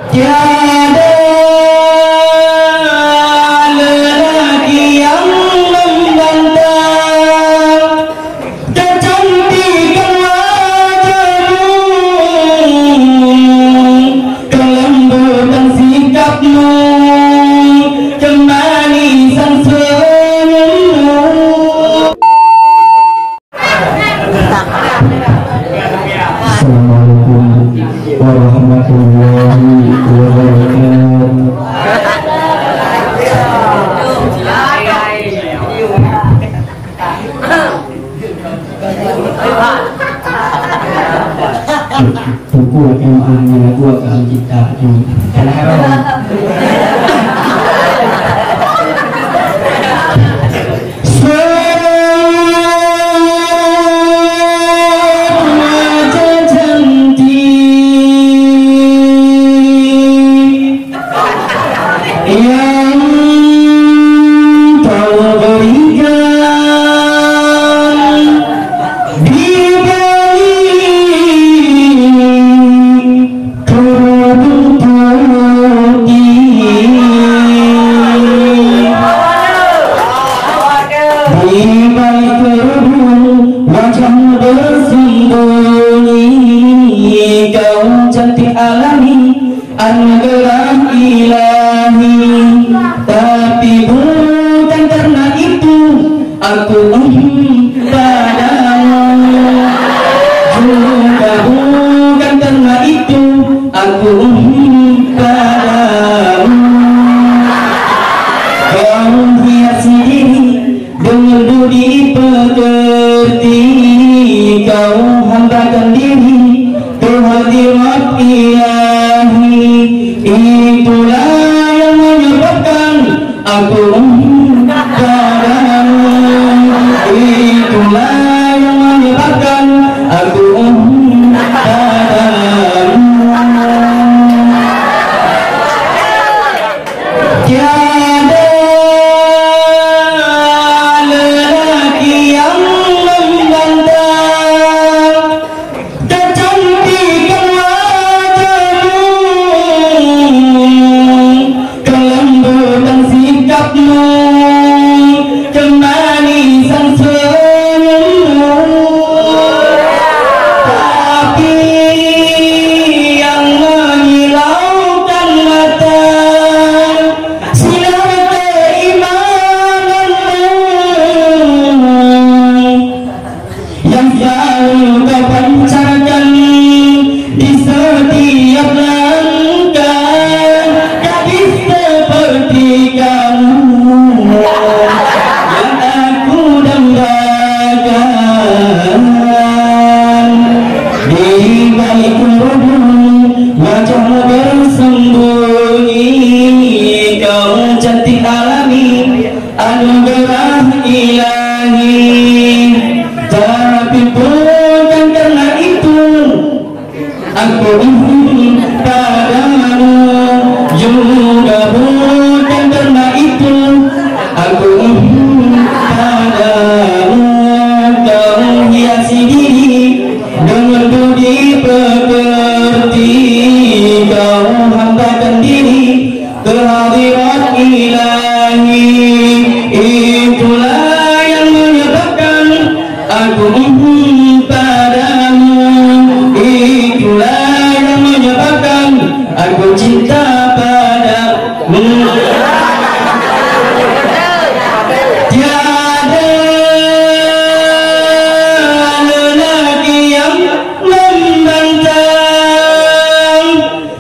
Tiada lelaki yang membantah kecantikan wajahmu, kelembutan sikapmu, kemanisan senyummu. Assalamualaikum warahmatullahi wabarakatuh. Buku yang punya gua kalau kita ini anugerah ilahi, tapi bukan karena itu aku padamu, juga bukan karena itu aku padamu. Kau hiasi diri dengan budi pekerti, kau hambakan diri ke hadirat ilahi. Itulah yang menyebabkan aku padamu, itulah yang menyebabkan aku padamu. Tiada lelaki yang membantah kecantikan wajahmu, kelembutan sikapmu, kemanisan senyummu. Tapi yang menyilaukan mata sinar keimananmu, yang selalu kau pancarkan di setiap langkah. Gadis seperti kamu yang aku dambakan, di balik kerudung wajah bersembunyi, kau cantik alami, anugerah ilahi, tapi bukan karena itu aku padamu, juga bukan karena itu aku padamu. Kau hiasi diri dengan budi pekerti, kau hambakan diri ke hadirat ilahi. Itulah yang menyebabkan aku padamu, itulah yang menyebabkan aku cinta padamu. Tiada lelaki yang membantah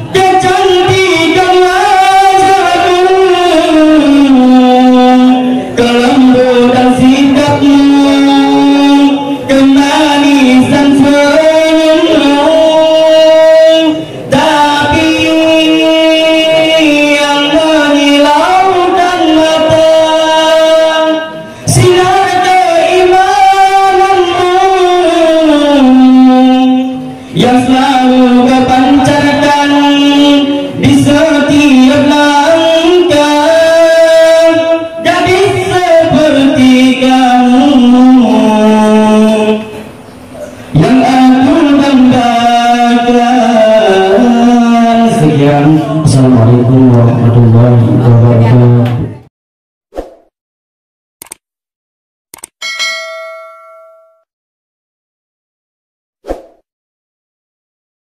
kecantikan wajahmu, kelembutan sikapmu, kemanisan senyummu. Tapi yang menyilaukan mata sinar keimananmu, yang selalu kau pancarkan di setiap langkah. Gadis seperti kamu yang aku banggakan. Sekian. Wassalamualaikum warahmatullahi wabarakatuh.